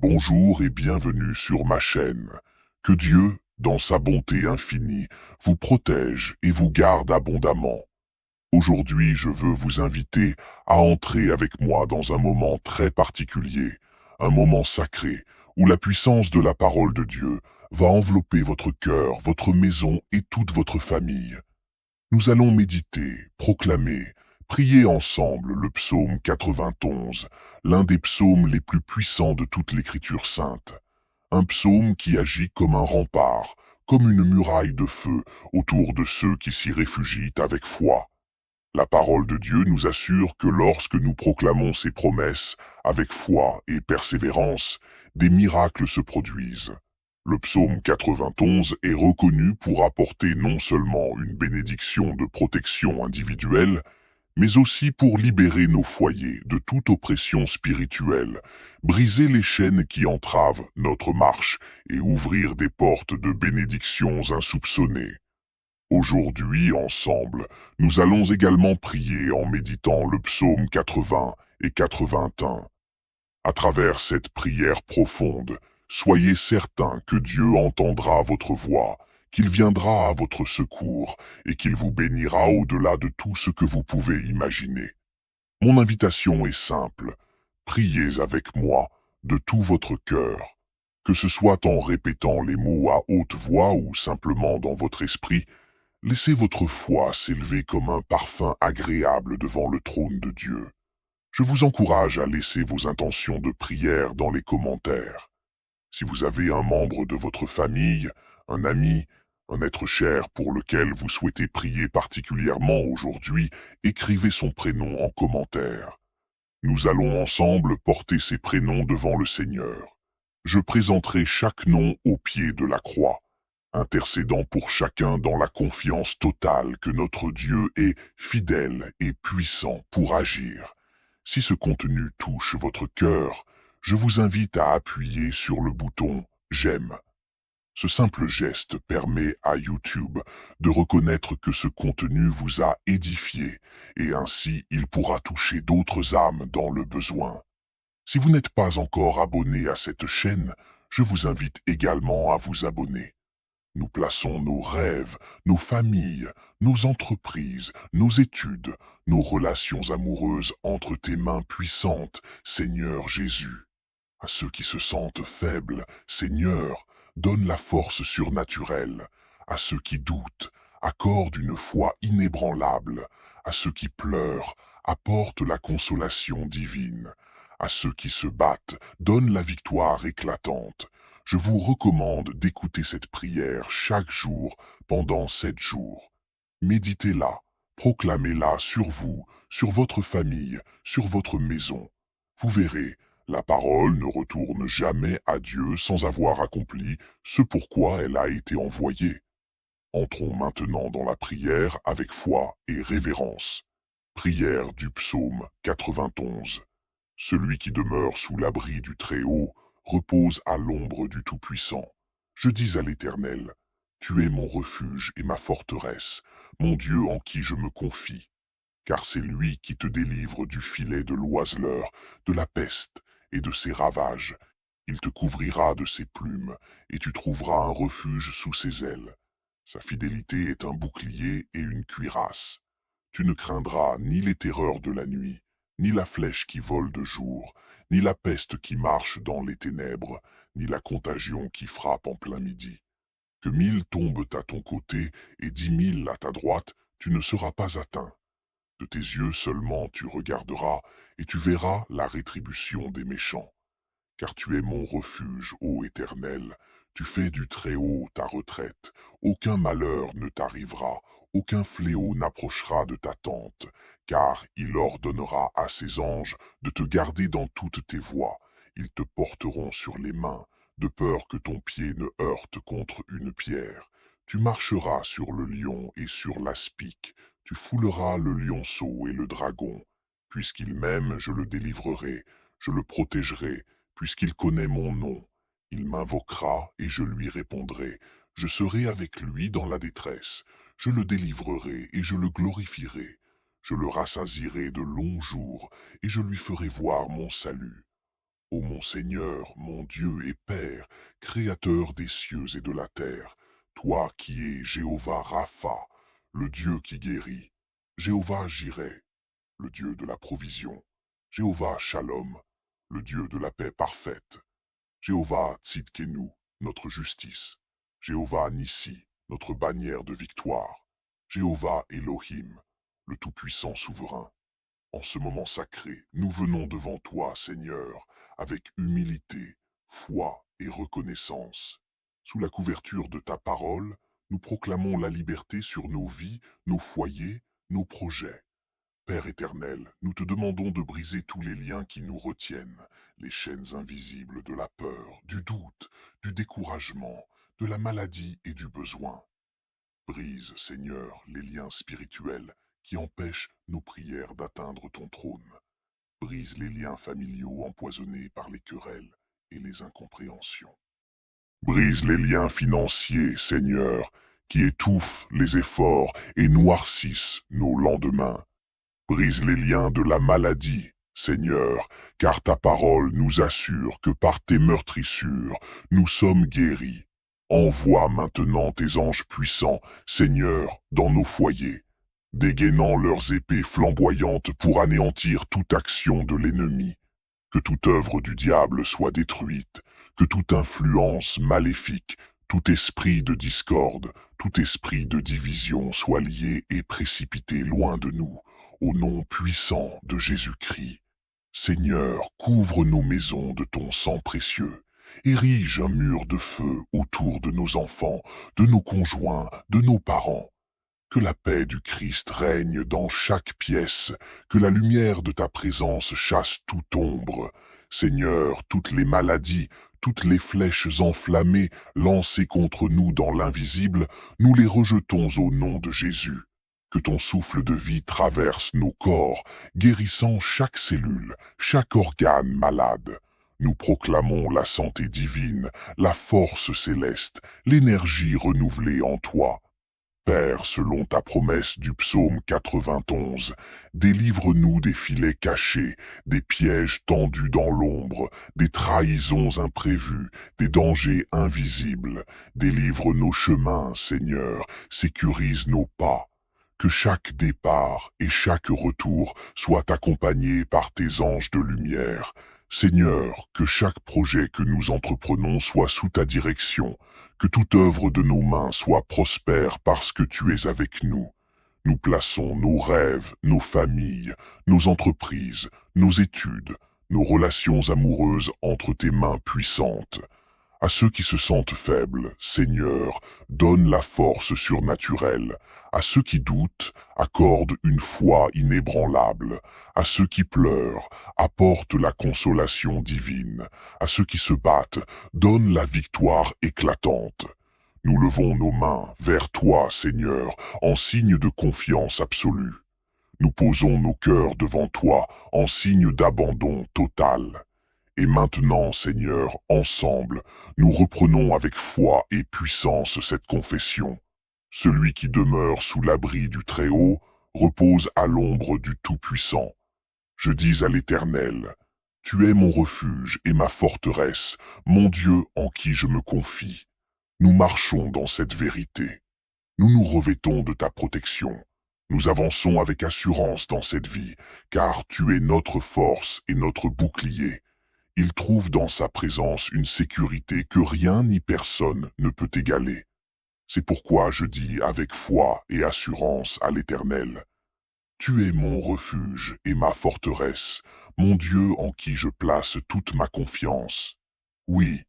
Bonjour et bienvenue sur ma chaîne. Que Dieu, dans sa bonté infinie, vous protège et vous garde abondamment. Aujourd'hui, je veux vous inviter à entrer avec moi dans un moment très particulier, un moment sacré, où la puissance de la parole de Dieu va envelopper votre cœur, votre maison et toute votre famille. Nous allons méditer, proclamer, prier ensemble le psaume 91, l'un des psaumes les plus puissants de toute l'Écriture sainte. Un psaume qui agit comme un rempart, comme une muraille de feu autour de ceux qui s'y réfugient avec foi. La parole de Dieu nous assure que lorsque nous proclamons ses promesses avec foi et persévérance, des miracles se produisent. Le psaume 91 est reconnu pour apporter non seulement une bénédiction de protection individuelle, mais aussi pour libérer nos foyers de toute oppression spirituelle, briser les chaînes qui entravent notre marche et ouvrir des portes de bénédictions insoupçonnées. Aujourd'hui, ensemble, nous allons également prier en méditant le psaume 80 et 81. À travers cette prière profonde, soyez certains que Dieu entendra votre voix, qu'il viendra à votre secours et qu'il vous bénira au-delà de tout ce que vous pouvez imaginer. Mon invitation est simple, priez avec moi de tout votre cœur. Que ce soit en répétant les mots à haute voix ou simplement dans votre esprit, laissez votre foi s'élever comme un parfum agréable devant le trône de Dieu. Je vous encourage à laisser vos intentions de prière dans les commentaires. Si vous avez un membre de votre famille, un ami, un être cher pour lequel vous souhaitez prier particulièrement aujourd'hui, écrivez son prénom en commentaire. Nous allons ensemble porter ces prénoms devant le Seigneur. Je présenterai chaque nom au pied de la croix, intercédant pour chacun dans la confiance totale que notre Dieu est fidèle et puissant pour agir. Si ce contenu touche votre cœur, je vous invite à appuyer sur le bouton « J'aime ». Ce simple geste permet à YouTube de reconnaître que ce contenu vous a édifié et ainsi il pourra toucher d'autres âmes dans le besoin. Si vous n'êtes pas encore abonné à cette chaîne, je vous invite également à vous abonner. Nous plaçons nos rêves, nos familles, nos entreprises, nos études, nos relations amoureuses entre tes mains puissantes, Seigneur Jésus. À ceux qui se sentent faibles, Seigneur, donne la force surnaturelle. À ceux qui doutent, accorde une foi inébranlable. À ceux qui pleurent, apporte la consolation divine. À ceux qui se battent, donne la victoire éclatante. Je vous recommande d'écouter cette prière chaque jour pendant 7 jours. Méditez-la, proclamez-la sur vous, sur votre famille, sur votre maison. Vous verrez, la parole ne retourne jamais à Dieu sans avoir accompli ce pourquoi elle a été envoyée. Entrons maintenant dans la prière avec foi et révérence. Prière du psaume 91. Celui qui demeure sous l'abri du Très-Haut repose à l'ombre du Tout-Puissant. Je dis à l'Éternel, tu es mon refuge et ma forteresse, mon Dieu en qui je me confie. Car c'est lui qui te délivre du filet de l'oiseleur, de la peste et de ses ravages. Il te couvrira de ses plumes, et tu trouveras un refuge sous ses ailes. Sa fidélité est un bouclier et une cuirasse. Tu ne craindras ni les terreurs de la nuit, ni la flèche qui vole de jour, ni la peste qui marche dans les ténèbres, ni la contagion qui frappe en plein midi. Que 1000 tombent à ton côté et 10 000 à ta droite, tu ne seras pas atteint. De tes yeux seulement tu regarderas, et tu verras la rétribution des méchants. Car tu es mon refuge, ô Éternel, tu fais du Très-Haut ta retraite. Aucun malheur ne t'arrivera, aucun fléau n'approchera de ta tente, car il ordonnera à ses anges de te garder dans toutes tes voies. Ils te porteront sur les mains, de peur que ton pied ne heurte contre une pierre. Tu marcheras sur le lion et sur l'aspic, tu fouleras le lionceau et le dragon. Puisqu'il m'aime, je le délivrerai, je le protégerai, puisqu'il connaît mon nom. Il m'invoquera et je lui répondrai. Je serai avec lui dans la détresse. Je le délivrerai et je le glorifierai. Je le rassasierai de longs jours et je lui ferai voir mon salut. Ô mon Seigneur, mon Dieu et Père, Créateur des cieux et de la terre, toi qui es Jéhovah Rapha, le Dieu qui guérit, Jéhovah Jireh, le Dieu de la provision, Jéhovah Shalom, le Dieu de la paix parfaite, Jéhovah Tzidkenu, notre justice, Jéhovah Nissi, notre bannière de victoire, Jéhovah Elohim, le Tout-Puissant souverain. En ce moment sacré, nous venons devant toi, Seigneur, avec humilité, foi et reconnaissance. Sous la couverture de ta parole, nous proclamons la liberté sur nos vies, nos foyers, nos projets. Père éternel, nous te demandons de briser tous les liens qui nous retiennent, les chaînes invisibles de la peur, du doute, du découragement, de la maladie et du besoin. Brise, Seigneur, les liens spirituels qui empêchent nos prières d'atteindre ton trône. Brise les liens familiaux empoisonnés par les querelles et les incompréhensions. Brise les liens financiers, Seigneur, qui étouffent les efforts et noircissent nos lendemains. Brise les liens de la maladie, Seigneur, car ta parole nous assure que par tes meurtrissures, nous sommes guéris. Envoie maintenant tes anges puissants, Seigneur, dans nos foyers, dégainant leurs épées flamboyantes pour anéantir toute action de l'ennemi. Que toute œuvre du diable soit détruite, que toute influence maléfique, tout esprit de discorde, tout esprit de division soit lié et précipité loin de nous, au nom puissant de Jésus-Christ. Seigneur, couvre nos maisons de ton sang précieux. Érige un mur de feu autour de nos enfants, de nos conjoints, de nos parents. Que la paix du Christ règne dans chaque pièce, que la lumière de ta présence chasse toute ombre. Seigneur, toutes les maladies, toutes les flèches enflammées lancées contre nous dans l'invisible, nous les rejetons au nom de Jésus. Que ton souffle de vie traverse nos corps, guérissant chaque cellule, chaque organe malade. Nous proclamons la santé divine, la force céleste, l'énergie renouvelée en toi. Père, selon ta promesse du psaume 91, délivre-nous des filets cachés, des pièges tendus dans l'ombre, des trahisons imprévues, des dangers invisibles. Délivre nos chemins, Seigneur, sécurise nos pas. Que chaque départ et chaque retour soit accompagné par tes anges de lumière. Seigneur, que chaque projet que nous entreprenons soit sous ta direction, que toute œuvre de nos mains soit prospère parce que tu es avec nous. Nous plaçons nos rêves, nos familles, nos entreprises, nos études, nos relations amoureuses entre tes mains puissantes. À ceux qui se sentent faibles, Seigneur, donne la force surnaturelle. À ceux qui doutent, accorde une foi inébranlable. À ceux qui pleurent, apporte la consolation divine. À ceux qui se battent, donne la victoire éclatante. Nous levons nos mains vers toi, Seigneur, en signe de confiance absolue. Nous posons nos cœurs devant toi en signe d'abandon total. Et maintenant, Seigneur, ensemble, nous reprenons avec foi et puissance cette confession. Celui qui demeure sous l'abri du Très-Haut repose à l'ombre du Tout-Puissant. Je dis à l'Éternel, tu es mon refuge et ma forteresse, mon Dieu en qui je me confie. Nous marchons dans cette vérité. Nous nous revêtons de ta protection. Nous avançons avec assurance dans cette vie, car tu es notre force et notre bouclier. Il trouve dans sa présence une sécurité que rien ni personne ne peut égaler. C'est pourquoi je dis avec foi et assurance à l'Éternel, tu es mon refuge et ma forteresse, mon Dieu en qui je place toute ma confiance. Oui,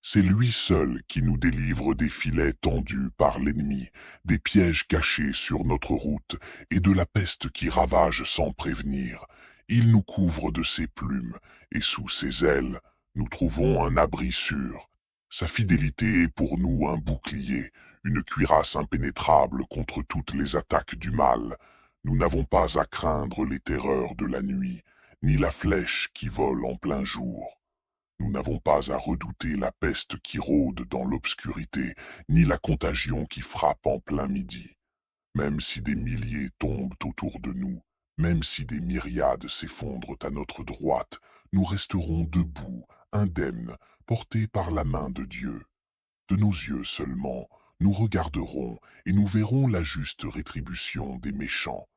c'est lui seul qui nous délivre des filets tendus par l'ennemi, des pièges cachés sur notre route et de la peste qui ravage sans prévenir. Il nous couvre de ses plumes, et sous ses ailes, nous trouvons un abri sûr. Sa fidélité est pour nous un bouclier, une cuirasse impénétrable contre toutes les attaques du mal. Nous n'avons pas à craindre les terreurs de la nuit, ni la flèche qui vole en plein jour. Nous n'avons pas à redouter la peste qui rôde dans l'obscurité, ni la contagion qui frappe en plein midi. Même si des milliers tombent autour de nous, même si des myriades s'effondrent à notre droite, nous resterons debout, indemnes, portés par la main de Dieu. De nos yeux seulement, nous regarderons et nous verrons la juste rétribution des méchants.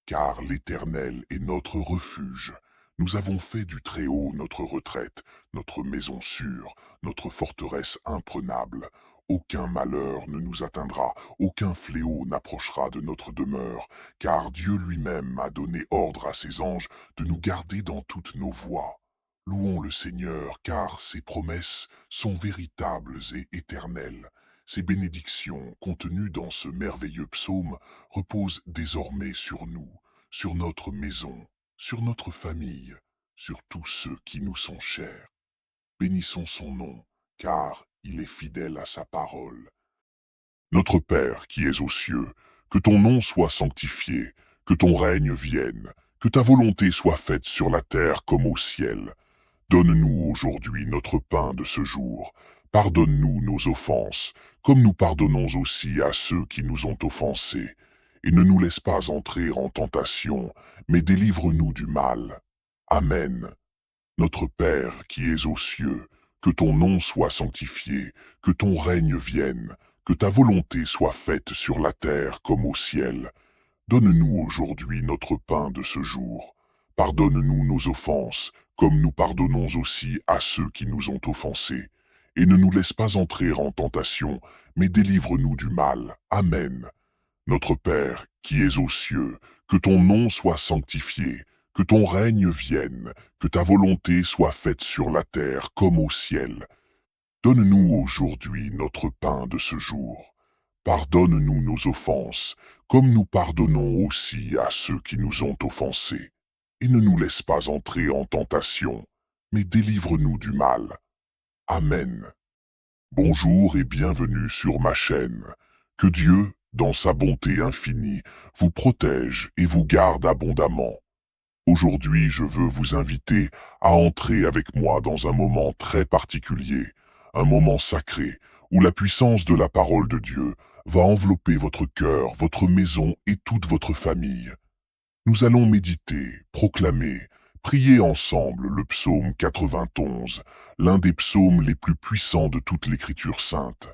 Car l'Éternel est notre refuge. Nous avons fait du Très-Haut notre retraite, notre maison sûre, notre forteresse imprenable. Aucun malheur ne nous atteindra, aucun fléau n'approchera de notre demeure, car Dieu lui-même a donné ordre à ses anges de nous garder dans toutes nos voies. Louons le Seigneur, car ses promesses sont véritables et éternelles. Ces bénédictions contenues dans ce merveilleux psaume reposent désormais sur nous, sur notre maison, sur notre famille, sur tous ceux qui nous sont chers. Bénissons son nom, car il est fidèle à sa parole. Notre Père qui es aux cieux, que ton nom soit sanctifié, que ton règne vienne, que ta volonté soit faite sur la terre comme au ciel. Donne-nous aujourd'hui notre pain de ce jour. Pardonne-nous nos offenses, comme nous pardonnons aussi à ceux qui nous ont offensés. Et ne nous laisse pas entrer en tentation, mais délivre-nous du mal. Amen. Notre Père qui es aux cieux, que ton nom soit sanctifié, que ton règne vienne, que ta volonté soit faite sur la terre comme au ciel. Donne-nous aujourd'hui notre pain de ce jour. Pardonne-nous nos offenses, comme nous pardonnons aussi à ceux qui nous ont offensés. Et ne nous laisse pas entrer en tentation, mais délivre-nous du mal. Amen. Notre Père, qui es aux cieux, que ton nom soit sanctifié, que ton règne vienne, que ta volonté soit faite sur la terre comme au ciel. Donne-nous aujourd'hui notre pain de ce jour. Pardonne-nous nos offenses, comme nous pardonnons aussi à ceux qui nous ont offensés. Et ne nous laisse pas entrer en tentation, mais délivre-nous du mal. Amen. Bonjour et bienvenue sur ma chaîne. Que Dieu, dans sa bonté infinie, vous protège et vous garde abondamment. Aujourd'hui, je veux vous inviter à entrer avec moi dans un moment très particulier, un moment sacré, où la puissance de la parole de Dieu va envelopper votre cœur, votre maison et toute votre famille. Nous allons méditer, proclamer, prier ensemble le psaume 91, l'un des psaumes les plus puissants de toute l'Écriture sainte.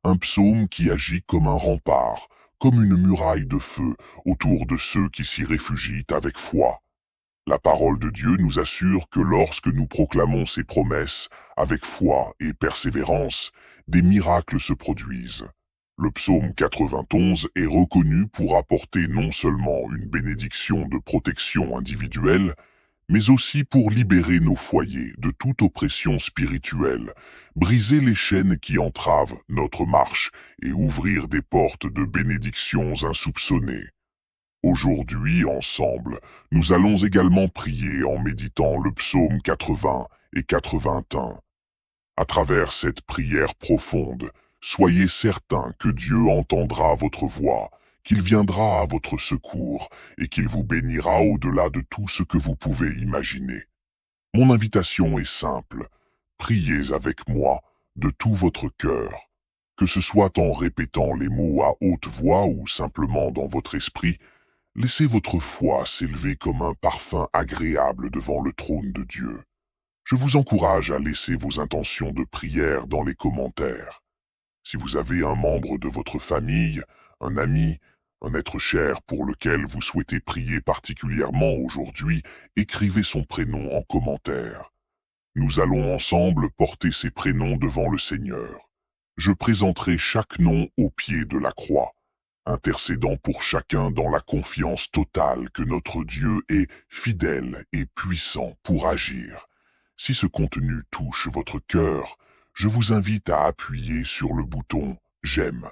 Un psaume qui agit comme un rempart, comme une muraille de feu autour de ceux qui s'y réfugient avec foi. La parole de Dieu nous assure que lorsque nous proclamons ses promesses avec foi et persévérance, des miracles se produisent. Le psaume 91 est reconnu pour apporter non seulement une bénédiction de protection individuelle, mais aussi pour libérer nos foyers de toute oppression spirituelle, briser les chaînes qui entravent notre marche et ouvrir des portes de bénédictions insoupçonnées. Aujourd'hui, ensemble, nous allons également prier en méditant le psaume 80 et 81. À travers cette prière profonde, soyez certains que Dieu entendra votre voix, qu'il viendra à votre secours et qu'il vous bénira au-delà de tout ce que vous pouvez imaginer. Mon invitation est simple, priez avec moi de tout votre cœur. Que ce soit en répétant les mots à haute voix ou simplement dans votre esprit, laissez votre foi s'élever comme un parfum agréable devant le trône de Dieu. Je vous encourage à laisser vos intentions de prière dans les commentaires. Si vous avez un membre de votre famille, un ami, un être cher pour lequel vous souhaitez prier particulièrement aujourd'hui, écrivez son prénom en commentaire. Nous allons ensemble porter ces prénoms devant le Seigneur. Je présenterai chaque nom au pied de la croix, intercédant pour chacun dans la confiance totale que notre Dieu est fidèle et puissant pour agir. Si ce contenu touche votre cœur, je vous invite à appuyer sur le bouton « J'aime ».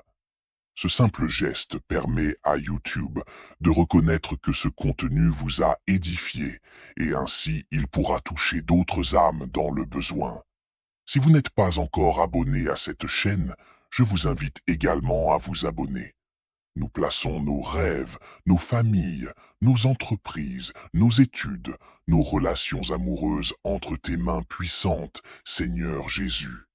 Ce simple geste permet à YouTube de reconnaître que ce contenu vous a édifié et ainsi il pourra toucher d'autres âmes dans le besoin. Si vous n'êtes pas encore abonné à cette chaîne, je vous invite également à vous abonner. Nous plaçons nos rêves, nos familles, nos entreprises, nos études, nos relations amoureuses entre tes mains puissantes, Seigneur Jésus.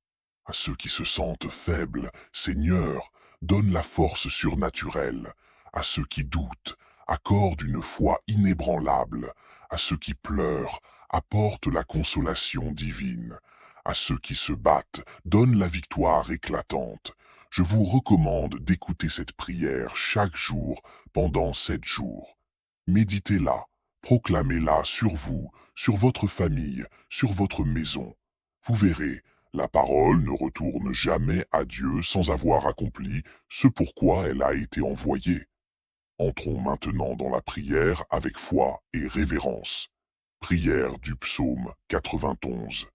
À ceux qui se sentent faibles, Seigneur, donne la force surnaturelle. À ceux qui doutent, accorde une foi inébranlable. À ceux qui pleurent, apporte la consolation divine. À ceux qui se battent, donne la victoire éclatante. Je vous recommande d'écouter cette prière chaque jour pendant 7 jours. Méditez-la, proclamez-la sur vous, sur votre famille, sur votre maison. Vous verrez, la parole ne retourne jamais à Dieu sans avoir accompli ce pourquoi elle a été envoyée. Entrons maintenant dans la prière avec foi et révérence. Prière du psaume 91.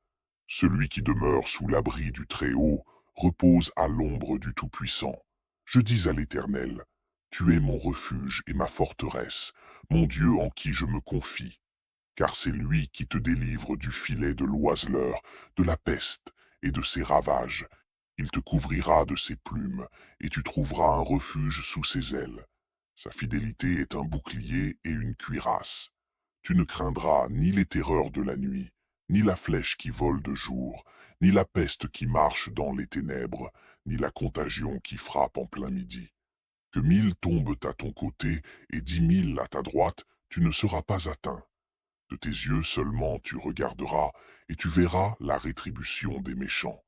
Celui qui demeure sous l'abri du Très-Haut repose à l'ombre du Tout-Puissant. Je dis à l'Éternel, tu es mon refuge et ma forteresse, mon Dieu en qui je me confie. Car c'est lui qui te délivre du filet de l'oiseleur, de la peste et de ses ravages. Il te couvrira de ses plumes, et tu trouveras un refuge sous ses ailes. Sa fidélité est un bouclier et une cuirasse. Tu ne craindras ni les terreurs de la nuit, ni la flèche qui vole de jour, ni la peste qui marche dans les ténèbres, ni la contagion qui frappe en plein midi. Que 1000 tombent à ton côté et 10 000 à ta droite, tu ne seras pas atteint. De tes yeux seulement tu regarderas, et tu verras la rétribution des méchants.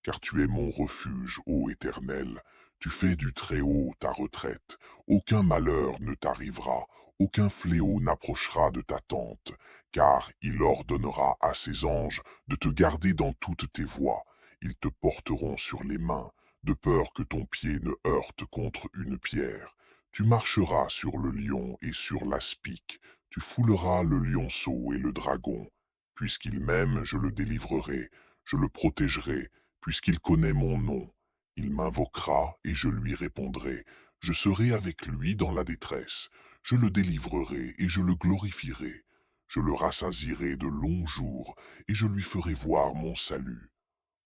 Car tu es mon refuge, ô Éternel, tu fais du Très-Haut ta retraite. Aucun malheur ne t'arrivera, aucun fléau n'approchera de ta tente, car il ordonnera à ses anges de te garder dans toutes tes voies. Ils te porteront sur les mains, de peur que ton pied ne heurte contre une pierre. Tu marcheras sur le lion et sur l'aspic, tu fouleras le lionceau et le dragon. Puisqu'il m'aime, je le délivrerai, je le protégerai, puisqu'il connaît mon nom. Il m'invoquera et je lui répondrai. Je serai avec lui dans la détresse. Je le délivrerai et je le glorifierai. Je le rassasierai de longs jours et je lui ferai voir mon salut.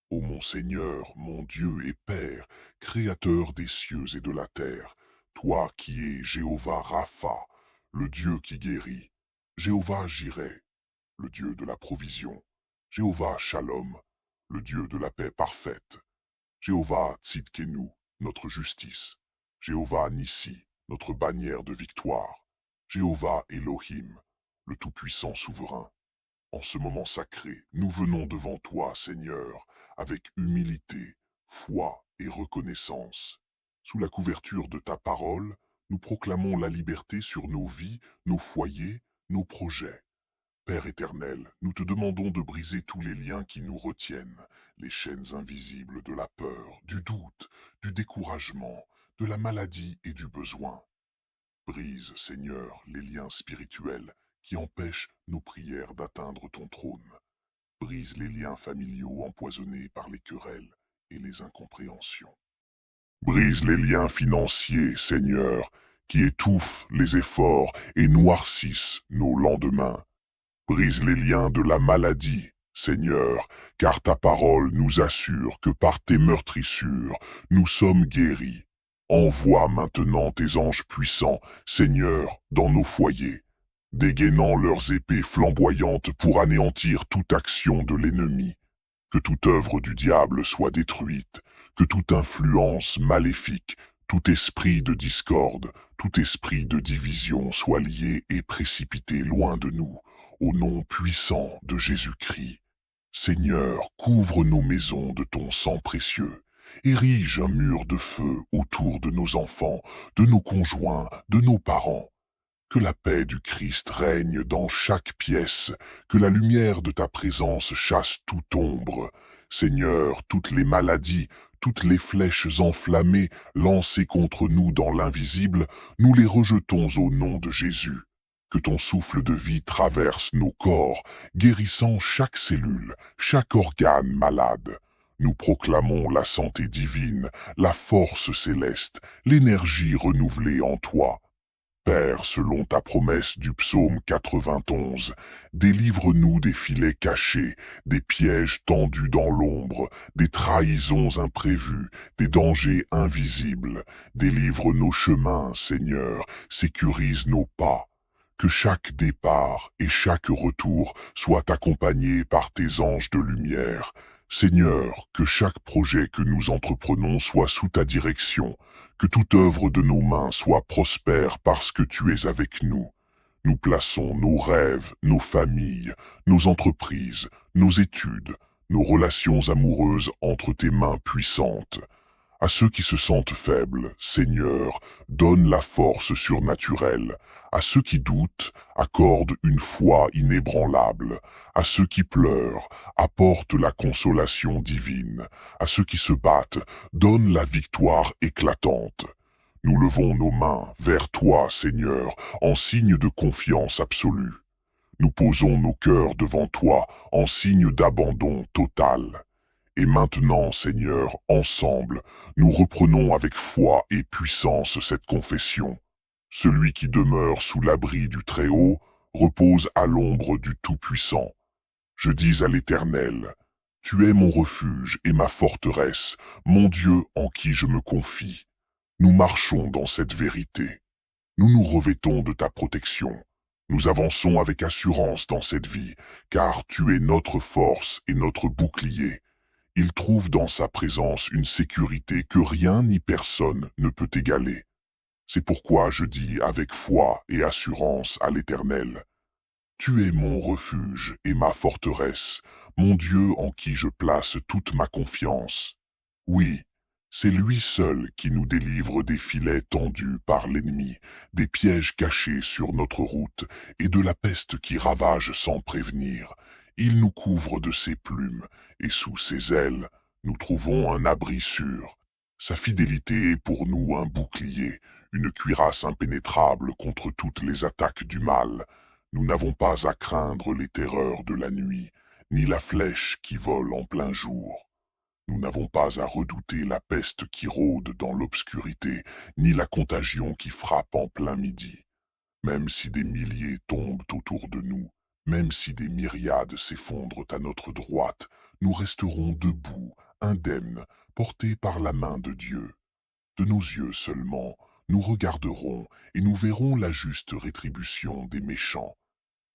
Ô mon Seigneur, mon Dieu et Père, Créateur des cieux et de la terre, toi qui es Jéhovah Rapha, le Dieu qui guérit, Jéhovah Jireh, le Dieu de la provision, Jéhovah Shalom, le Dieu de la paix parfaite, Jéhovah Tzidkenu, notre justice, Jéhovah Nissi, notre bannière de victoire, Jéhovah Elohim, le Tout-Puissant souverain. En ce moment sacré, nous venons devant toi, Seigneur, avec humilité, foi et reconnaissance. Sous la couverture de ta parole, nous proclamons la liberté sur nos vies, nos foyers, nos projets. Père éternel, nous te demandons de briser tous les liens qui nous retiennent, les chaînes invisibles de la peur, du doute, du découragement, de la maladie et du besoin. Brise, Seigneur, les liens spirituels qui empêchent nos prières d'atteindre ton trône. Brise les liens familiaux empoisonnés par les querelles et les incompréhensions. Brise les liens financiers, Seigneur, qui étouffent les efforts et noircissent nos lendemains. Brise les liens de la maladie, Seigneur, car ta parole nous assure que par tes meurtrissures, nous sommes guéris. Envoie maintenant tes anges puissants, Seigneur, dans nos foyers, dégainant leurs épées flamboyantes pour anéantir toute action de l'ennemi. Que toute œuvre du diable soit détruite, que toute influence maléfique, tout esprit de discorde, tout esprit de division soit lié et précipité loin de nous, au nom puissant de Jésus-Christ. Seigneur, couvre nos maisons de ton sang précieux. Érige un mur de feu autour de nos enfants, de nos conjoints, de nos parents. Que la paix du Christ règne dans chaque pièce, que la lumière de ta présence chasse toute ombre. Seigneur, toutes les maladies, toutes les flèches enflammées lancées contre nous dans l'invisible, nous les rejetons au nom de Jésus. Que ton souffle de vie traverse nos corps, guérissant chaque cellule, chaque organe malade. Nous proclamons la santé divine, la force céleste, l'énergie renouvelée en toi. Père, selon ta promesse du psaume 91, délivre-nous des filets cachés, des pièges tendus dans l'ombre, des trahisons imprévues, des dangers invisibles. Délivre nos chemins, Seigneur, sécurise nos pas. Que chaque départ et chaque retour soit accompagné par tes anges de lumière. Seigneur, que chaque projet que nous entreprenons soit sous ta direction, que toute œuvre de nos mains soit prospère parce que tu es avec nous. Nous plaçons nos rêves, nos familles, nos entreprises, nos études, nos relations amoureuses entre tes mains puissantes. À ceux qui se sentent faibles, Seigneur, donne la force surnaturelle. À ceux qui doutent, accorde une foi inébranlable. À ceux qui pleurent, apporte la consolation divine. À ceux qui se battent, donne la victoire éclatante. Nous levons nos mains vers toi, Seigneur, en signe de confiance absolue. Nous posons nos cœurs devant toi en signe d'abandon total. Et maintenant, Seigneur, ensemble, nous reprenons avec foi et puissance cette confession. Celui qui demeure sous l'abri du Très-Haut repose à l'ombre du Tout-Puissant. Je dis à l'Éternel, tu es mon refuge et ma forteresse, mon Dieu en qui je me confie. Nous marchons dans cette vérité. Nous nous revêtons de ta protection. Nous avançons avec assurance dans cette vie, car tu es notre force et notre bouclier. Il trouve dans sa présence une sécurité que rien ni personne ne peut égaler. C'est pourquoi je dis avec foi et assurance à l'Éternel, tu es mon refuge et ma forteresse, mon Dieu en qui je place toute ma confiance. Oui, c'est lui seul qui nous délivre des filets tendus par l'ennemi, des pièges cachés sur notre route et de la peste qui ravage sans prévenir. Il nous couvre de ses plumes, et sous ses ailes, nous trouvons un abri sûr. Sa fidélité est pour nous un bouclier, une cuirasse impénétrable contre toutes les attaques du mal. Nous n'avons pas à craindre les terreurs de la nuit, ni la flèche qui vole en plein jour. Nous n'avons pas à redouter la peste qui rôde dans l'obscurité, ni la contagion qui frappe en plein midi. Même si des milliers tombent autour de nous, même si des myriades s'effondrent à notre droite, nous resterons debout, indemnes, portés par la main de Dieu. De nos yeux seulement, nous regarderons et nous verrons la juste rétribution des méchants.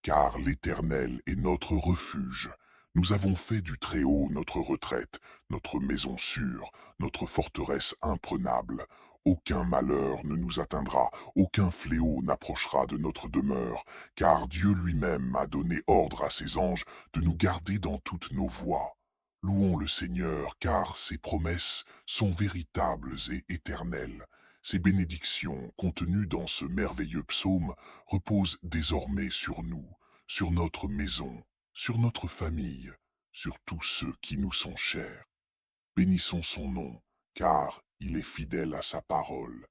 Car l'Éternel est notre refuge. Nous avons fait du Très-Haut notre retraite, notre maison sûre, notre forteresse imprenable. Aucun malheur ne nous atteindra, aucun fléau n'approchera de notre demeure, car Dieu lui-même a donné ordre à ses anges de nous garder dans toutes nos voies. Louons le Seigneur, car ses promesses sont véritables et éternelles. Ces bénédictions contenues dans ce merveilleux psaume reposent désormais sur nous, sur notre maison, sur notre famille, sur tous ceux qui nous sont chers. Bénissons son nom, car il est fidèle à sa parole.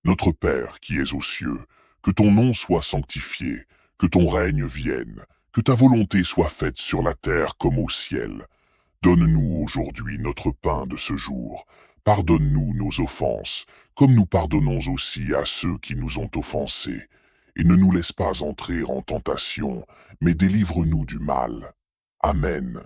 Notre Père qui es aux cieux, que ton nom soit sanctifié, que ton règne vienne, que ta volonté soit faite sur la terre comme au ciel. Donne-nous aujourd'hui notre pain de ce jour. Pardonne-nous nos offenses, comme nous pardonnons aussi à ceux qui nous ont offensés. Et ne nous laisse pas entrer en tentation, mais délivre-nous du mal. Amen.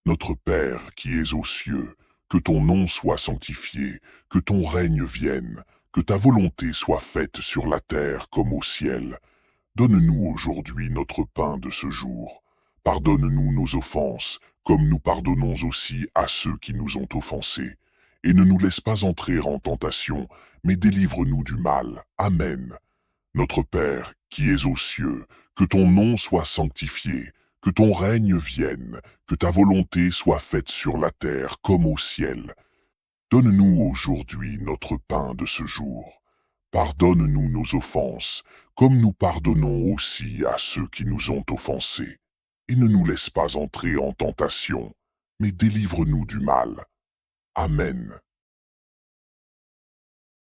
Notre Père qui es aux cieux, que ton nom soit sanctifié, que ton règne vienne, que ta volonté soit faite sur la terre comme au ciel. Donne-nous aujourd'hui notre pain de ce jour. Pardonne-nous nos offenses, comme nous pardonnons aussi à ceux qui nous ont offensés. Et ne nous laisse pas entrer en tentation, mais délivre-nous du mal. Amen. Notre Père, qui es aux cieux, que ton nom soit sanctifié, que ton règne vienne, que ta volonté soit faite sur la terre comme au ciel. Donne-nous aujourd'hui notre pain de ce jour. Pardonne-nous nos offenses, comme nous pardonnons aussi à ceux qui nous ont offensés. Et ne nous laisse pas entrer en tentation, mais délivre-nous du mal. Amen.